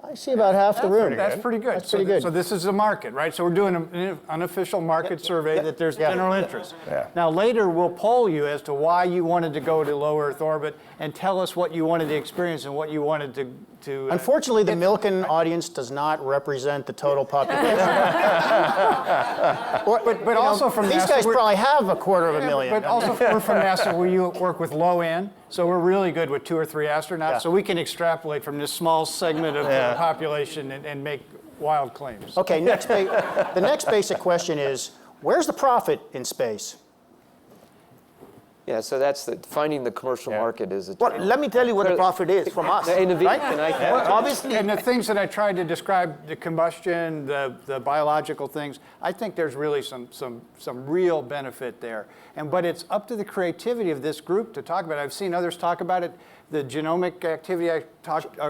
I see about half the room. That's pretty good. That's pretty good. So this is the market, right? So we're doing an unofficial market survey that there's general interest. Yeah. Now later we'll poll you as to why you wanted to go to low Earth orbit and tell us what you wanted to experience and what you wanted to Unfortunately, the Milken audience does not represent the total population. but also from these NASA, guys probably have 250,000. But also we're from NASA, where you work with low end, so we're really good with 2 or 3 astronauts. Yeah. So we can extrapolate from this small segment of the population and make wild claims. Okay, the next basic question is, where's the profit in space? Yeah, so that's finding the commercial market is. Well, let me tell you what the profit is from us. Hey, Naveen, right? can I- Well, Obviously, and the things that I tried to describe, the combustion, the biological things, I think there's really some real benefit there. But it's up to the creativity of this group to talk about it. I've seen others talk about it. The genomic activity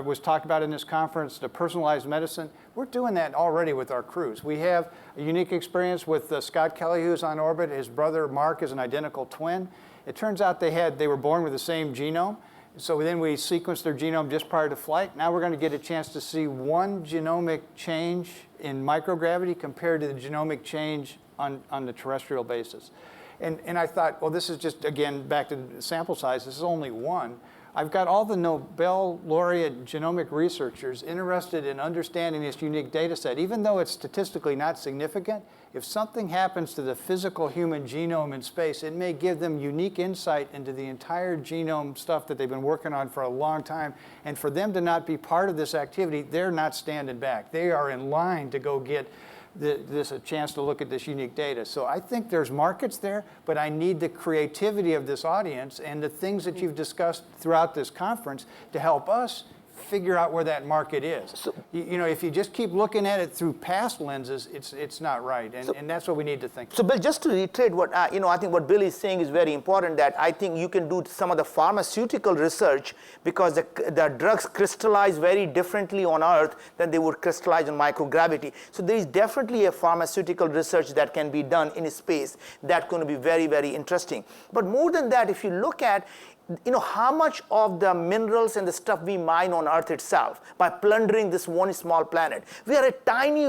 was talked about in this conference, the personalized medicine. We're doing that already with our crews. We have a unique experience with Scott Kelly, who's on orbit. His brother Mark is an identical twin. It turns out they were born with the same genome. So then we sequenced their genome just prior to flight. Now we're going to get a chance to see one genomic change in microgravity compared to the genomic change on the terrestrial basis. And I thought, well, this is just, again, back to sample size, this is only one. I've got all the Nobel laureate genomic researchers interested in understanding this unique data set. Even though it's statistically not significant, if something happens to the physical human genome in space, it may give them unique insight into the entire genome stuff that they've been working on for a long time. And for them to not be part of this activity, they're not standing back. They are in line to go get a chance to look at this unique data. So I think there's markets there, but I need the creativity of this audience and the things that you've discussed throughout this conference to help us figure out where that market is. So, you know, if you just keep looking at it through past lenses, it's not right, and that's what we need to think. So Bill, just to reiterate what, I think what Bill is saying is very important, that I think you can do some of the pharmaceutical research because the drugs crystallize very differently on Earth than they would crystallize on microgravity. So there is definitely a pharmaceutical research that can be done in space that's going to be very, very interesting. But more than that, if you look at how much of the minerals and the stuff we mine on Earth itself by plundering this one small planet. We are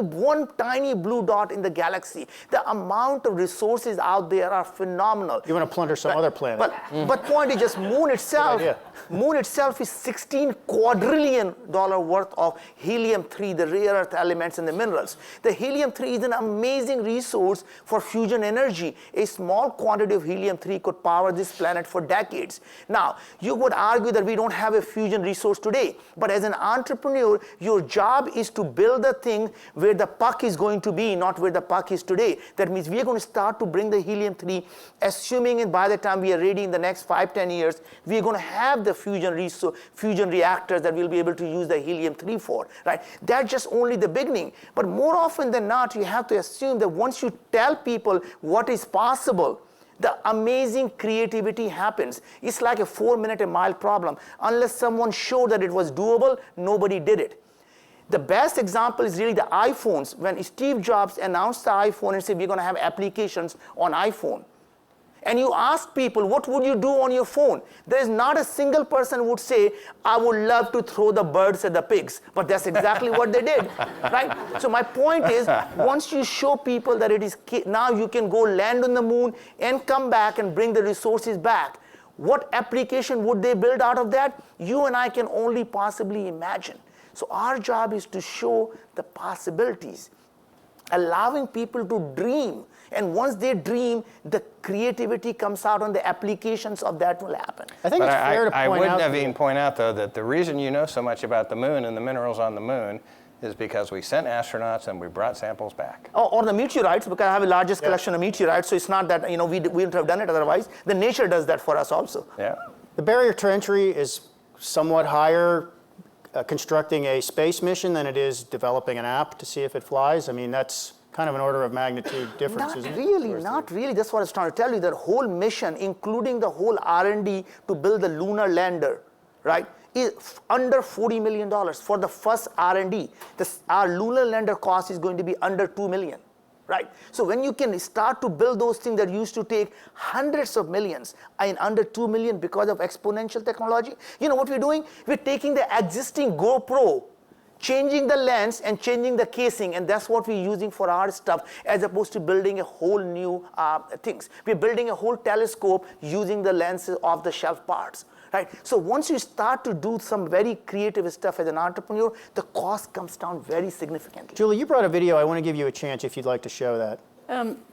one tiny blue dot in the galaxy. The amount of resources out there are phenomenal. You want to plunder some other planet. But point is just moon itself is $16 quadrillion worth of helium-3, the rare earth elements and the minerals. The helium-3 is an amazing resource for fusion energy. A small quantity of helium-3 could power this planet for decades. Now, you would argue that we don't have a fusion resource today, but as an entrepreneur, your job is to build a thing where the puck is going to be, not where the puck is today. That means we are going to start to bring the helium-3, assuming by the time we are ready in the next 5-10 years, we are going to have the fusion reactors that we'll be able to use the helium-3 for, right? That's just only the beginning. But more often than not, you have to assume that once you tell people what is possible, the amazing creativity happens. It's like a 4-minute-a-mile problem. Unless someone showed that it was doable, nobody did it. The best example is really the iPhones. When Steve Jobs announced the iPhone and said we're going to have applications on iPhone, and you ask people, what would you do on your phone? There is not a single person who would say, I would love to throw the birds at the pigs. But that's exactly what they did, right? So my point is, once you show people that it is, now you can go land on the moon and come back and bring the resources back, what application would they build out of that? You and I can only possibly imagine. So our job is to show the possibilities, allowing people to dream. And once they dream, the creativity comes out on the applications of that will happen. I think it's fair to point out. I would, Naveen, point out, though, that the reason you know so much about the moon and the minerals on the moon is because we sent astronauts and we brought samples back. Or the meteorites, because I have the largest collection of meteorites, so it's not that we wouldn't have done it otherwise. The nature does that for us also. Yeah. The barrier to entry is somewhat higher constructing a space mission than it is developing an app to see if it flies. I mean, that's kind of an order of magnitude difference, isn't it? Not really. That's what I was trying to tell you. The whole mission, including the whole R&D to build the lunar lander, right, is under $40 million for the first R&D. Our lunar lander cost is going to be under $2 million, right? So when you can start to build those things that used to take hundreds of millions in under $2 million because of exponential technology, you know what we're doing? We're taking the existing GoPro, changing the lens and changing the casing, and that's what we're using for our stuff, as opposed to building a whole new things. We're building a whole telescope using the lenses off the shelf parts, right? So once you start to do some very creative stuff as an entrepreneur, the cost comes down very significantly. Julie, you brought a video. I want to give you a chance if you'd like to show that.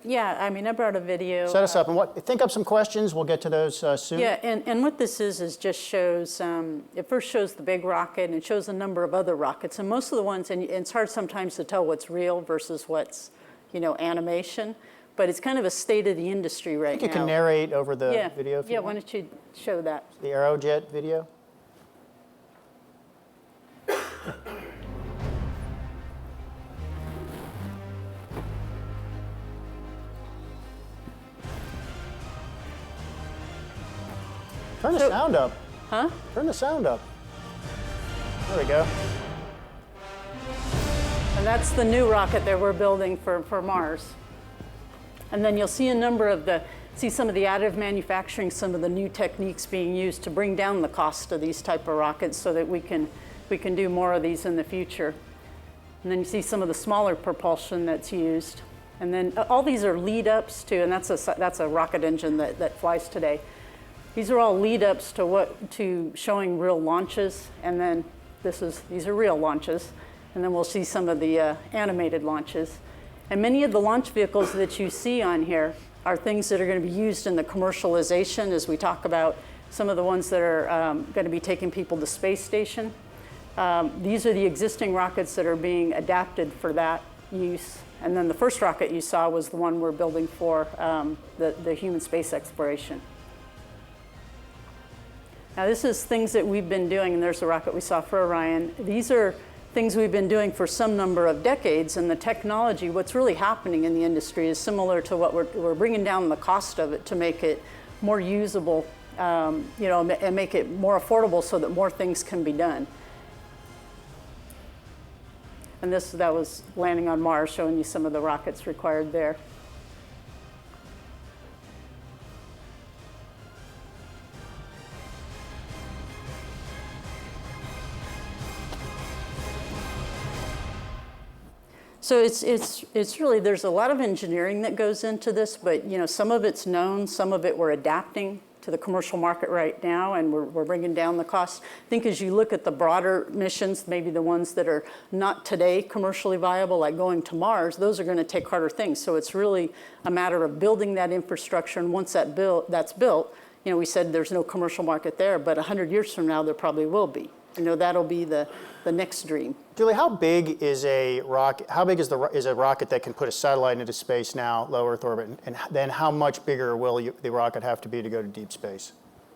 Yeah, I mean, I brought a video. Set us up and think up some questions. We'll get to those soon. Yeah, and what this is just shows, it first shows the big rocket and it shows a number of other rockets. And most of the ones, and it's hard sometimes to tell what's real versus what's, animation. But it's kind of a state of the industry right now. I think you can narrate over the video if you want. Why don't you show that? The Aerojet video. Turn the sound up. Huh? Turn the sound up. There we go. And that's the new rocket that we're building for Mars. And then you'll see a number of some of the additive manufacturing, some of the new techniques being used to bring down the cost of these type of rockets so that we can do more of these in the future. And then you see some of the smaller propulsion that's used. And then all these are lead-ups to, and that's a rocket engine that flies today. These are all lead-ups to showing real launches, and then these are real launches, and then we'll see some of the animated launches. And many of the launch vehicles that you see on here are things that are going to be used in the commercialization as we talk about some of the ones that are going to be taking people to space station. These are the existing rockets that are being adapted for that use. And then the first rocket you saw was the one we're building for the human space exploration. Now this is things that we've been doing, and there's the rocket we saw for Orion. These are things we've been doing for some number of decades, and the technology, what's really happening in the industry is similar to what we're bringing down the cost of it to make it more usable, and make it more affordable so that more things can be done. And that was landing on Mars, showing you some of the rockets required there. So it's really, there's a lot of engineering that goes into this, but some of it's known, some of it we're adapting to the commercial market right now, and we're bringing down the costs. I think as you look at the broader missions, maybe the ones that are not today commercially viable, like going to Mars, those are going to take harder things. So it's really a matter of building that infrastructure, and once that's built, we said there's no commercial market there, but 100 years from now there probably will be. That'll be the next dream. Julie, how big is a rocket? How big is a rocket that can put a satellite into space now, low Earth orbit, and then how much bigger will the rocket have to be to go to deep space?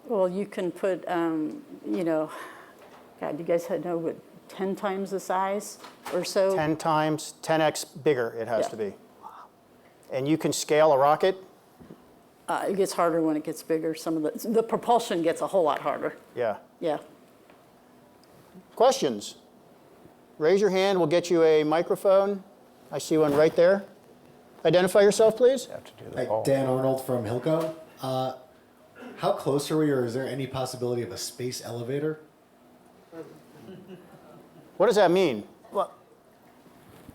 Well, you can put, God, you guys know what, 10 times the size or so? 10 times, 10x bigger it has to be. And you can scale a rocket? It gets harder when it gets bigger. Some of the propulsion gets a whole lot harder. Yeah. Yeah. Questions? Raise your hand, we'll get you a microphone. I see one right there. Identify yourself, please. Hi, Dan Arnold from Hilco. How close are we, or is there any possibility of a space elevator? What does that mean? Well,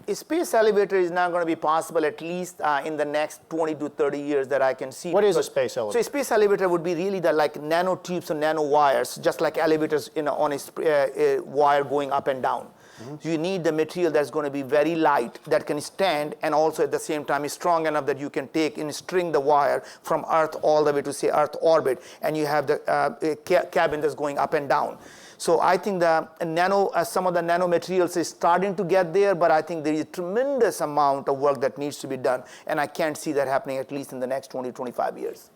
a space elevator is not going to be possible at least in the next 20 to 30 years that I can see. What is a space elevator? So a space elevator would be really like nanotubes or nanowires, just like elevators on a wire going up and down. Mm-hmm. You need the material that's going to be very light, that can stand, and also at the same time is strong enough that you can take and string the wire from Earth all the way to, say, Earth orbit, and you have the cabin that's going up and down. So I think some of the nanomaterials is starting to get there, but I think there is a tremendous amount of work that needs to be done, and I can't see that happening at least in the next 20, 25 years.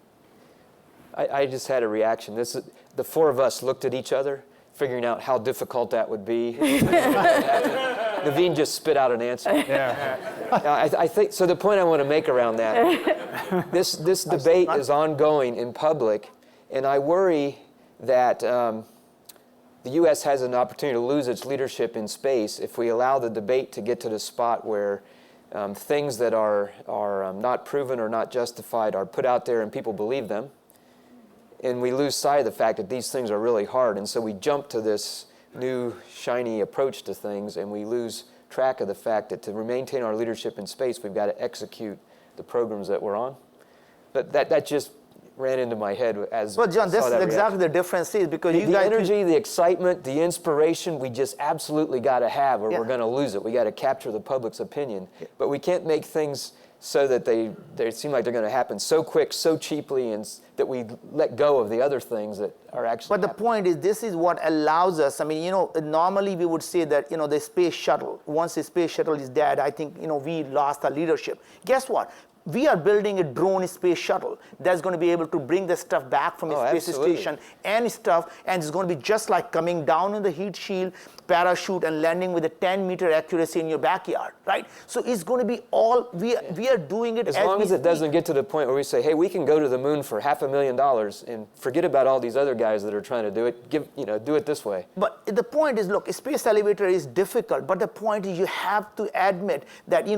I just had a reaction. The four of us looked at each other, figuring out how difficult that would be. Naveen just spit out an answer. Yeah. I think so. The point I want to make around that, this debate is ongoing in public, and I worry that the U.S. has an opportunity to lose its leadership in space if we allow the debate to get to the spot where things that are not proven or not justified are put out there and people believe them. And we lose sight of the fact that these things are really hard. And so we jump to this new, shiny approach to things, and we lose track of the fact that to maintain our leadership in space, we've got to execute the programs that we're on. But that just ran into my head as well, John, this is exactly reaction. the difference is because the energy, the excitement, the inspiration, we just absolutely got to have, or we're going to lose it. We got to capture the public's opinion. But we can't make things so that they seem like they're going to happen so quick, so cheaply, and that we let go of the other things that are actually But the point is, this is what allows us, normally we would say that, the space shuttle, once the space shuttle is dead, I think, we lost our leadership. Guess what? We are building a drone space shuttle that's going to be able to bring the stuff back from the space station and it's going to be just like coming down in the heat shield, parachute, and landing with a 10-meter accuracy in your backyard, right? So it's going to be all, we are doing it as long as it doesn't get to the point where we say, hey, we can go to the moon for $500,000 and forget about all these other guys that are trying to do it, do it this way. But the point is, look, a space elevator is difficult, but the point is you have to admit that,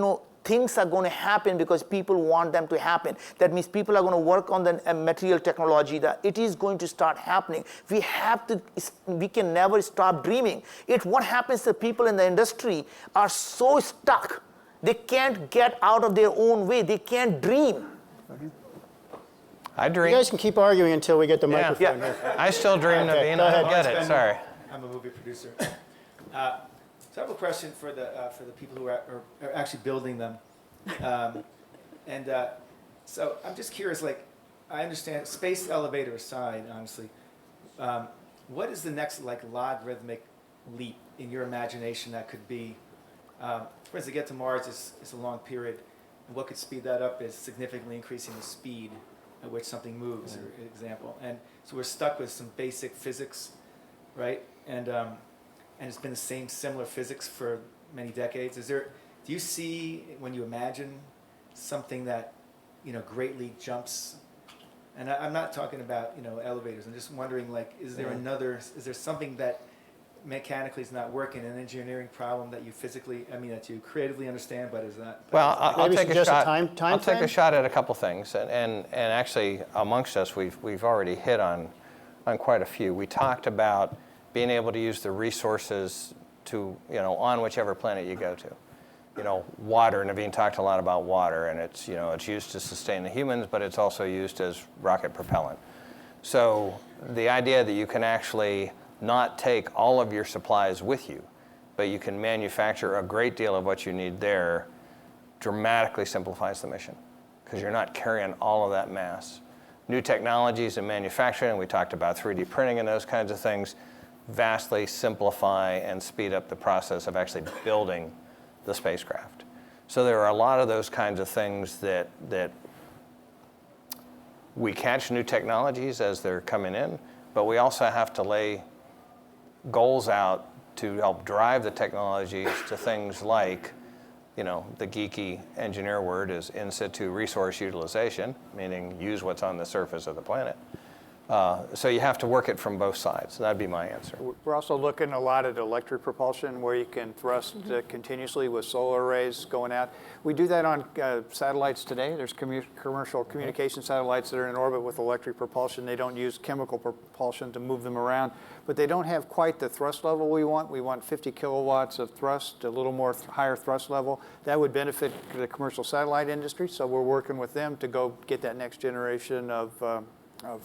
things are going to happen because people want them to happen. That means people are going to work on the material technology, that it is going to start happening. We can never stop dreaming. What happens to people in the industry are so stuck They can't get out of their own way. They can't dream. I dream. You guys can keep arguing until we get the microphone Yeah. here. I still dream of being able to get it. Sorry. I'm a movie producer. So I have a question for the people who are actually building them. So I'm just curious, like, I understand, space elevator aside, honestly, what is the next, like, logarithmic leap in your imagination that could be? For instance, to get to Mars is a long period. And what could speed that up is significantly increasing the speed at which something moves, for example. And so we're stuck with some basic physics, right? And it's been the same similar physics for many decades. Do you see, when you imagine something that, greatly jumps? And I'm not talking about, elevators. I'm just wondering, like, is there something that mechanically is not working, an engineering problem that you that you creatively understand, but is that? Well, I'll take a shot. I'll take a shot at a couple things, and actually amongst us, we've already hit on quite a few. We talked about being able to use the resources to, on whichever planet you go to. Water, Naveen talked a lot about water, and it's used to sustain the humans, but it's also used as rocket propellant. So the idea that you can actually not take all of your supplies with you, but you can manufacture a great deal of what you need there, dramatically simplifies the mission, because you're not carrying all of that mass. New technologies in manufacturing, we talked about 3D printing and those kinds of things, vastly simplify and speed up the process of actually building the spacecraft. So there are a lot of those kinds of things that we catch new technologies as they're coming in, but we also have to lay goals out to help drive the technologies to things like, the geeky engineer word is in situ resource utilization, meaning use what's on the surface of the planet. So you have to work it from both sides. That'd be my answer. We're also looking a lot at electric propulsion, where you can thrust continuously with solar arrays going out. We do that on satellites today. There's commercial communication satellites that are in orbit with electric propulsion. They don't use chemical propulsion to move them around, but they don't have quite the thrust level we want. We want 50 kilowatts of thrust, a little more higher thrust level. That would benefit the commercial satellite industry, so we're working with them to go get that next generation of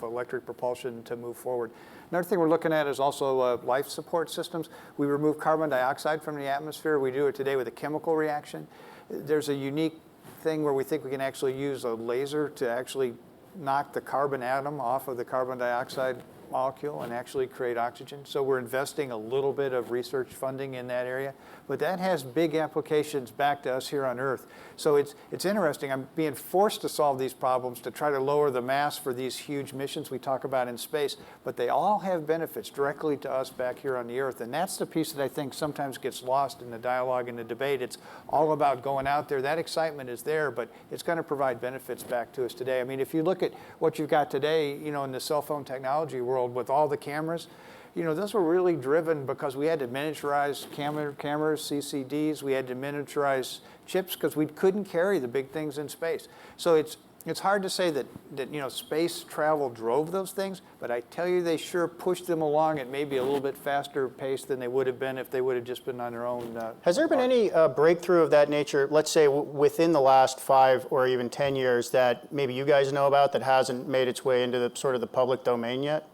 electric propulsion to move forward. Another thing we're looking at is also life support systems. We remove carbon dioxide from the atmosphere. We do it today with a chemical reaction. There's a unique thing where we think we can actually use a laser to actually knock the carbon atom off of the carbon dioxide molecule and actually create oxygen. So we're investing a little bit of research funding in that area, but that has big applications back to us here on Earth. So it's interesting. I'm being forced to solve these problems to try to lower the mass for these huge missions we talk about in space, but they all have benefits directly to us back here on the Earth. And that's the piece that I think sometimes gets lost in the dialogue and the debate. It's all about going out there. That excitement is there, but it's going to provide benefits back to us today. I mean, if you look at what you've got today, in the cell phone technology world with all the cameras, those were really driven because we had to miniaturize cameras, CCDs. We had to miniaturize chips because we couldn't carry the big things in space. So it's hard to say that space travel drove those things, but I tell you, they sure pushed them along at maybe a little bit faster pace than they would have been if they would have just been on their own. Has there been any breakthrough of that nature, let's say within the last 5 or even 10 years, that maybe you guys know about that hasn't made its way into the sort of the public domain yet?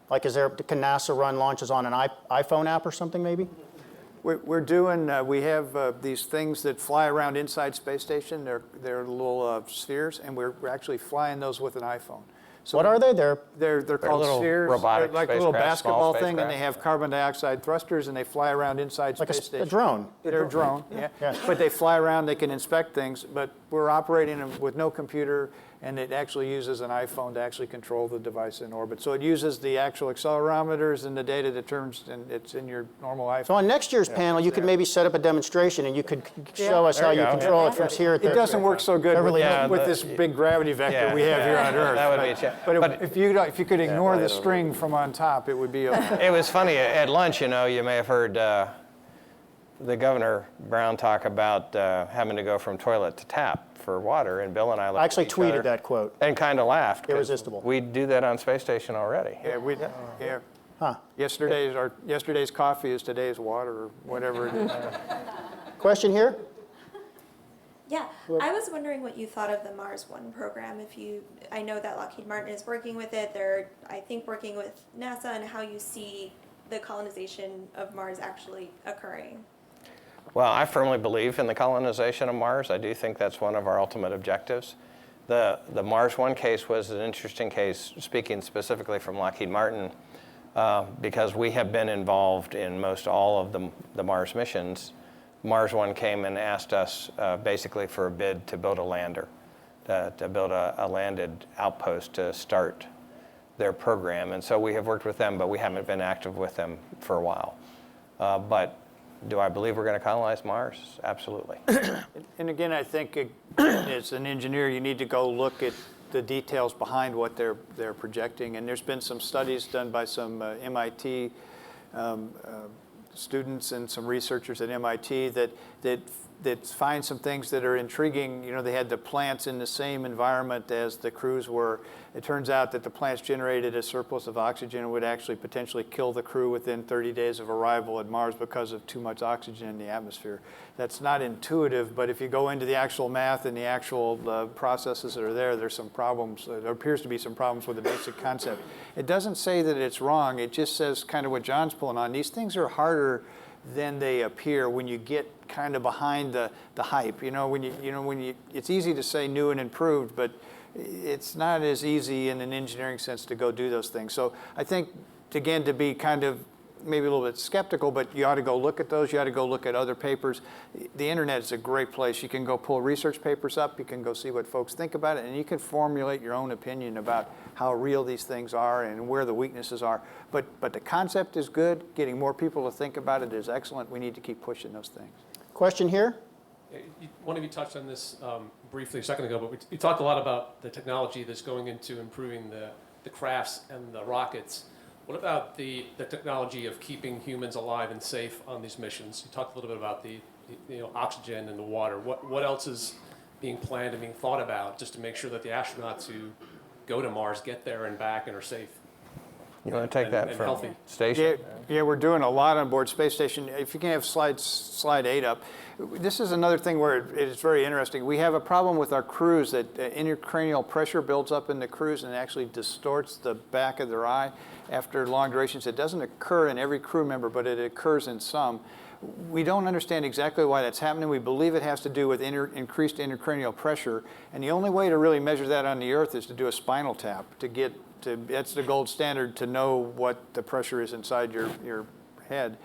Like, can NASA run launches on an iPhone app or something maybe? We're doing, we have these things that fly around inside Space Station. They're little spheres, and we're actually flying those with an iPhone. So what are they? They're called spheres. Robotic like a little basketball thing, spacecraft. and they have carbon dioxide thrusters, and they fly around inside Space Station. Like a drone. They're a drone, yeah. But they fly around, they can inspect things, but we're operating them with no computer, and it actually uses an iPhone to actually control the device in orbit. So it uses the actual accelerometers and the data that turns, and it's in your normal iPhone. So on next year's panel, you could maybe set up a demonstration, and you could show us how you control it from here at the... It doesn't work so good with this big gravity vector we have here on Earth. That would be a challenge. But if you could ignore the string from on top, it would be okay. It was funny, at lunch, you may have heard the Governor Brown talk about having to go from toilet to tap for water, and Bill and I looked I actually at each tweeted other that quote. and kind of laughed. Irresistible. We do that on Space Station already. Yeah. Huh. Yesterday's coffee is today's water, or whatever it is. Question here? Yeah, I was wondering what you thought of the Mars One program. I know that Lockheed Martin is working with it. They're, I think, working with NASA, and how you see the colonization of Mars actually occurring. Well, I firmly believe in the colonization of Mars. I do think that's one of our ultimate objectives. The Mars One case was an interesting case, speaking specifically from Lockheed Martin, because we have been involved in most all of the Mars missions. Mars One came and asked us basically for a bid to build a lander, to build a landed outpost to start their program. And so we have worked with them, but we haven't been active with them for a while. But do I believe we're going to colonize Mars? Absolutely. And again, I think as an engineer, you need to go look at the details behind what they're projecting. And there's been some studies done by some MIT students and some researchers at MIT that find some things that are intriguing. You know, they had the plants in the same environment as the crews were. It turns out that the plants generated a surplus of oxygen and would actually potentially kill the crew within 30 days of arrival at Mars because of too much oxygen in the atmosphere. That's not intuitive, but if you go into the actual math and the actual processes that are there, there's some problems. There appears to be some problems with the basic concept. It doesn't say that it's wrong. It just says kind of what John's pulling on. These things are harder than they appear when you get kind of behind the hype. It's easy to say new and improved, but it's not as easy in an engineering sense to go do those things. So I think, again, to be kind of maybe a little bit skeptical, but you ought to go look at those. You ought to go look at other papers. The internet is a great place. You can go pull research papers up. You can go see what folks think about it, and you can formulate your own opinion about how real these things are and where the weaknesses are. But the concept is good. Getting more people to think about it is excellent. We need to keep pushing those things. Question here? One of you touched on this briefly a second ago, but we talked a lot about the technology that's going into improving the crafts and the rockets. What about the technology of keeping humans alive and safe on these missions? You talked a little bit about the oxygen and the water. What else is being planned and being thought about just to make sure that the astronauts who go to Mars get there and back and are safe? You want to take that from healthy. Station? Yeah, we're doing a lot on board Space Station. If you can have slide 8 up. This is another thing where it's very interesting. We have a problem with our crews that intracranial pressure builds up in the crews and actually distorts the back of their eye after long durations. It doesn't occur in every crew member, but it occurs in some. We don't understand exactly why that's happening. We believe it has to do with increased intracranial pressure. And the only way to really measure that on the Earth is to do a spinal tap that's the gold standard to know what the pressure is inside your head.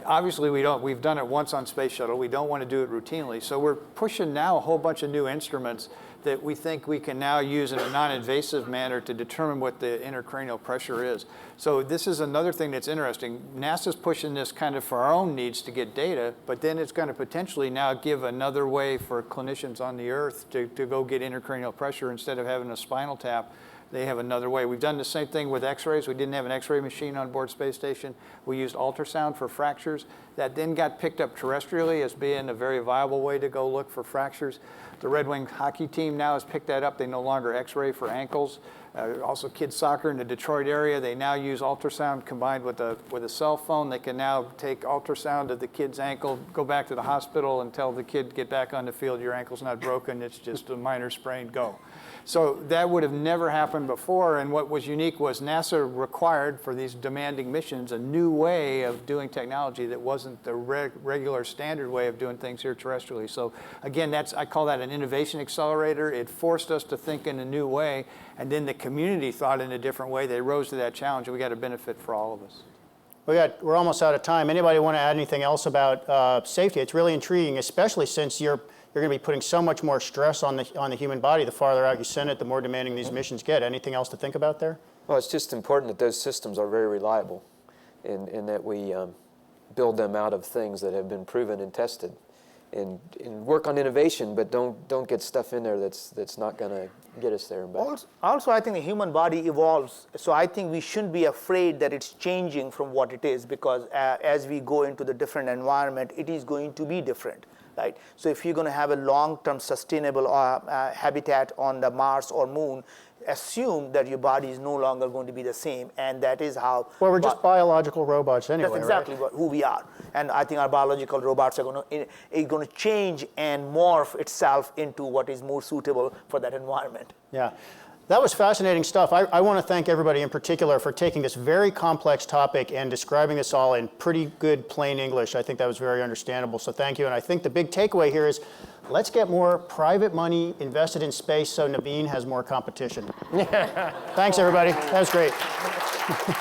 Obviously, we've done it once on Space Shuttle. We don't want to do it routinely. So we're pushing now a whole bunch of new instruments that we think we can now use in a non-invasive manner to determine what the intracranial pressure is. So this is another thing that's interesting. NASA's pushing this kind of for our own needs to get data, but then it's going to potentially now give another way for clinicians on the Earth to go get intracranial pressure instead of having a spinal tap. They have another way. We've done the same thing with x-rays. We didn't have an x-ray machine on board Space Station. We used ultrasound for fractures. That then got picked up terrestrially as being a very viable way to go look for fractures. The Red Wing hockey team now has picked that up. They no longer x-ray for ankles. Also kids soccer in the Detroit area, they now use ultrasound combined with a cell phone. They can now take ultrasound of the kid's ankle, go back to the hospital and tell the kid, get back on the field, your ankle's not broken, it's just a minor sprain, go. So that would have never happened before, and what was unique was NASA required for these demanding missions a new way of doing technology that wasn't the regular standard way of doing things here terrestrially. So again, I call that an innovation accelerator. It forced us to think in a new way, and then the community thought in a different way. They rose to that challenge, and we got a benefit for all of us. We're almost out of time. Anybody want to add anything else about safety? It's really intriguing, especially since you're going to be putting so much more stress on the human body. The farther out you send it, the more demanding these missions get. Anything else to think about there? Well, it's just important that those systems are very reliable and that we build them out of things that have been proven and tested. And work on innovation, but don't get stuff in there that's not going to get us there and back. Also, I think the human body evolves, so I think we shouldn't be afraid that it's changing from what it is, because as we go into the different environment, it is going to be different. right? So if you're going to have a long-term sustainable habitat on the Mars or Moon, assume that your body is no longer going to be the same, and that is how. Well, we're just biological robots anyway. That's exactly who we are, and I think our biological robots are going to change and morph itself into what is more suitable for that environment. Yeah. That was fascinating stuff. I want to thank everybody in particular for taking this very complex topic and describing this all in pretty good plain English. I think that was very understandable, so thank you. And I think the big takeaway here is let's get more private money invested in space so Naveen has more competition. Thanks, everybody. That was great.